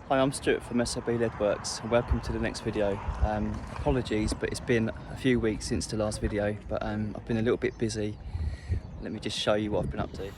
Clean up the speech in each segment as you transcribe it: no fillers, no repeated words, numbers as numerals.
Hi, I'm Stuart from SOB Leadworks and welcome to the next video. Apologies, but it's been a few weeks since the last video, but I've been a little bit busy. Let me just show you what I've been up to.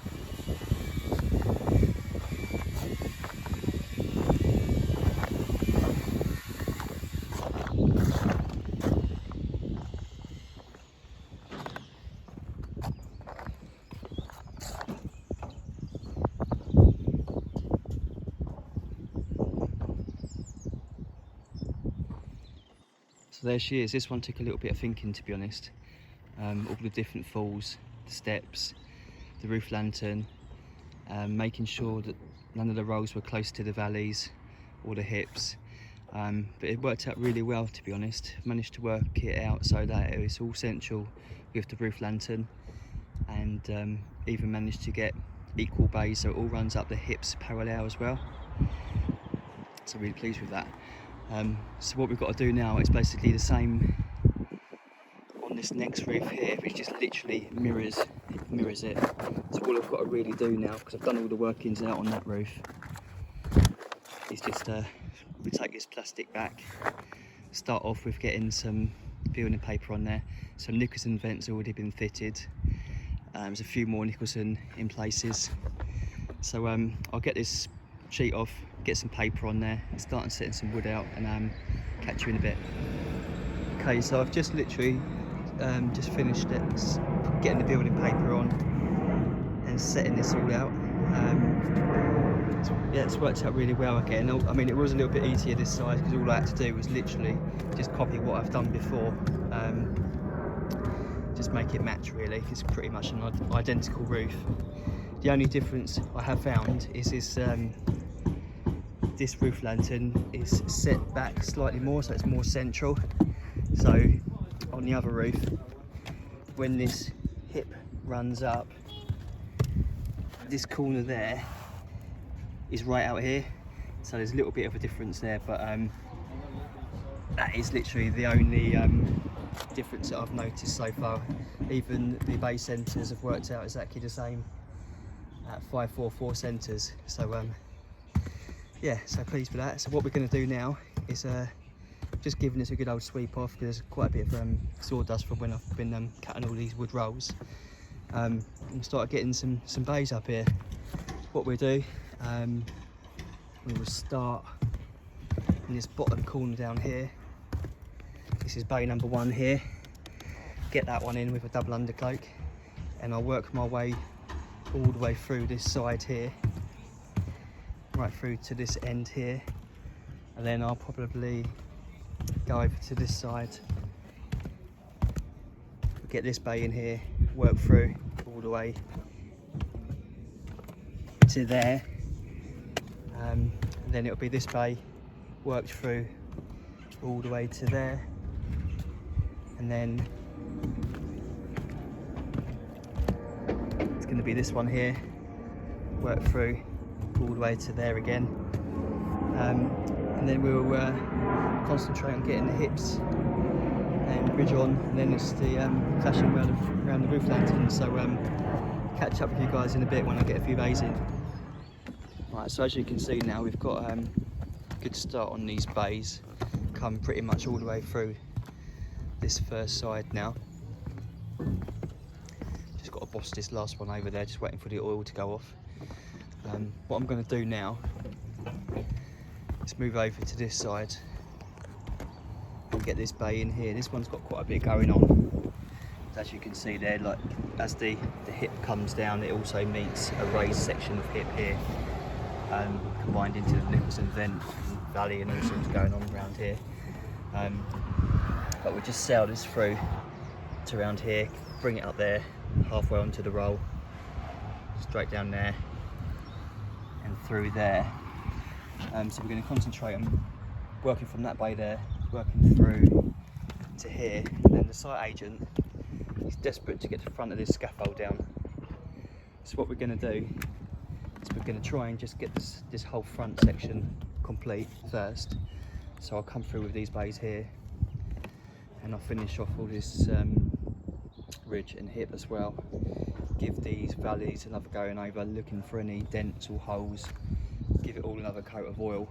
So there she is. This one took a little bit of thinking, to be honest. All the different falls, the steps, the roof lantern, making sure that none of the rolls were close to the valleys or the hips. But it worked out really well, to be honest. Managed to work it out so that it was all central with the roof lantern, and even managed to get equal bays so it all runs up the hips parallel as well. So really pleased with that. So what we've got to do now is basically the same on this next roof here, which just literally mirrors it. So all I've got to really do now, because I've done all the workings out on that roof, is just we take this plastic back, start off with getting some building paper on there. Some Nicholson vents already been fitted. There's a few more Nicholson in places. So I'll get this sheet off, get some paper on there, start setting some wood out, and catch you in a bit. Okay, so I've just literally just finished it, getting the building paper on and setting this all out. Yeah, it's worked out really well again. I mean, it was a little bit easier this side because all I had to do was literally just copy what I've done before, just make it match really. It's pretty much an identical roof. The only difference I have found is this roof lantern is set back slightly more, so it's more central. So on the other roof, when this hip runs up, this corner there is right out here. So there's a little bit of a difference there, but that is literally the only difference that I've noticed so far. Even the bay centres have worked out exactly the same at 544 centres. So yeah, so pleased with that. So what we're going to do now is just giving this a good old sweep off, because there's quite a bit of sawdust from when I've been cutting all these wood rolls, and start getting some bays up here. What we'll do, we will start in this bottom corner down here. This is bay number 1 here. Get that one in with a double undercloak, and I'll work my way all the way through this side here, right through to this end here, and then I'll probably go over to this side, get this bay in here, work through all the way to there, and then it'll be this bay worked through all the way to there, and then it's going to be this one here, work through all the way to there again, and then we'll concentrate on getting the hips and bridge on, and then it's the flashing around the roof lantern. So catch up with you guys in a bit when I get a few bays in. Right, so as you can see now, we've got a good start on these bays, come pretty much all the way through this first side now. Just got to boss this last one over there, just waiting for the oil to go off. What I'm going to do now is move over to this side and get this bay in here. This one's got quite a bit going on. As you can see there, like as the hip comes down, it also meets a raised section of hip here, combined into the Nicholson vent and valley and all sorts going on around here. But we'll just sail this through to around here, bring it up there, halfway onto the roll, straight down there and through there. So we're going to concentrate on working from that bay there, working through to here, and then the site agent is desperate to get to the front of this scaffold down. So what we're going to do is we're going to try and just get this whole front section complete first. So I'll come through with these bays here, and I'll finish off all this ridge and hip as well. Give these valleys another going over, looking for any dents or holes, give it all another coat of oil.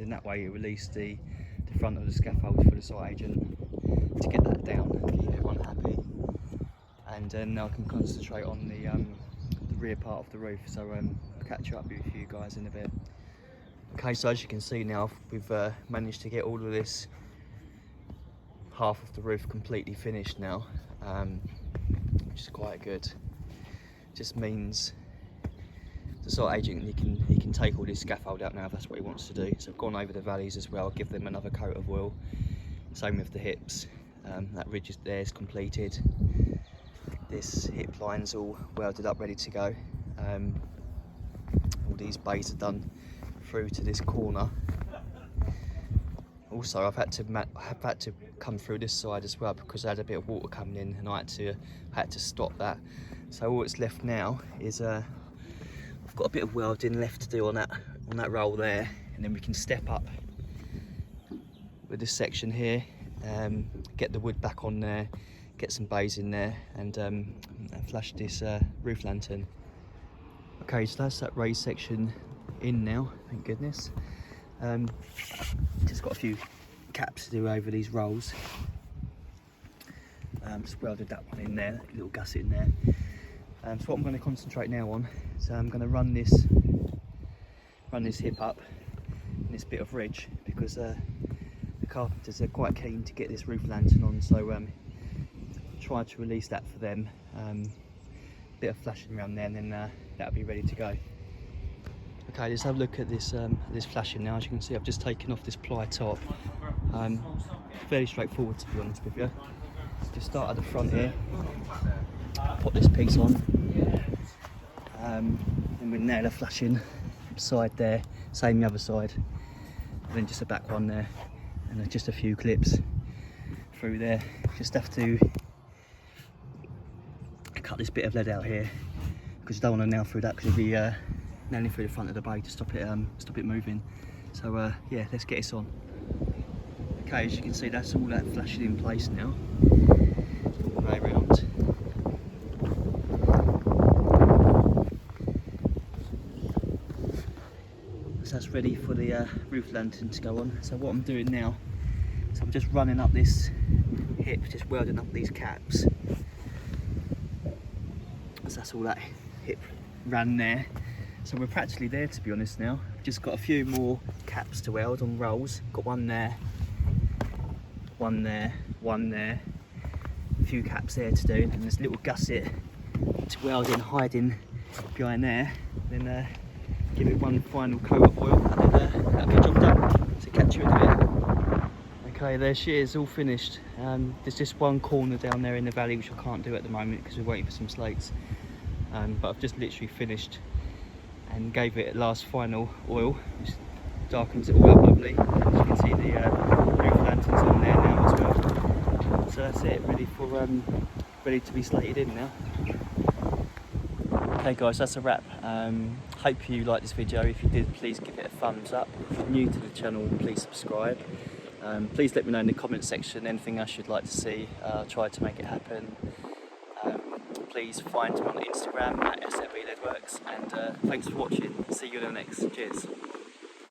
In that way it released the front of the scaffold for the site agent to get that down, keep everyone happy, and then I can concentrate on the rear part of the roof. So I'll catch up with you guys in a bit. Okay, so as you can see now, we've managed to get all of this half of the roof completely finished now, which is quite good. Just means the site agent, he can take all this scaffold out now if that's what he wants to do. So I've gone over the valleys as well, give them another coat of oil. Same with the hips. That ridge is there, is completed. This hip line's all welded up, ready to go. All these bays are done through to this corner. Also, I've had to come through this side as well because I had a bit of water coming in, and I had to stop that. So all that's left now is I've got a bit of welding left to do on that roll there, and then we can step up with this section here, get the wood back on there, get some bays in there, and flash this roof lantern. Okay, so that's that raised section in now, thank goodness. Just got a few caps to do over these rolls. Just welded that one in there, a little gusset in there. So what I'm going to concentrate now on is I'm going to run this hip up in this bit of ridge, because the carpenters are quite keen to get this roof lantern on, so try to release that for them. Bit of flashing around there, and then that'll be ready to go. Okay, let's have a look at this this flashing now. As you can see, I've just taken off this ply top. Fairly straightforward, to be honest with you. Just start at the front here, put this piece on, and we nail the flashing side there, same the other side, and then just the back one there, and then just a few clips through there. Just have to cut this bit of lead out here, because you don't want to nail through that, because it'll be nailing through the front of the bay to stop it moving. So yeah, let's get this on. Okay, as you can see, that's all that flashing in place now, all the way around. So that's ready for the roof lantern to go on. So what I'm doing now, so I'm just running up this hip, just welding up these caps. So that's all that hip ran there. So we're practically there, to be honest now. Just got a few more caps to weld on rolls. Got one there, one there, one there. A few caps there to do, and there's a little gusset to weld in, hiding behind there. Then give it one final coat of oil, and then that'll be job done. So catch you in a bit. Okay, there she is, all finished. There's just one corner down there in the valley which I can't do at the moment because we're waiting for some slates. But I've just literally finished and gave it a last final oil, which darkens it all up lovely. As you can see, the roof lantern's on there now as well. So that's it, ready to be slated in now. Okay guys, that's a wrap. Hope you liked this video. If you did, please give it a thumbs up. If you're new to the channel, please subscribe. Please let me know in the comment section anything else you'd like to see. I'll try to make it happen. Please find me on Instagram at SLB Leadworks, and thanks for watching. See you in the next. Cheers.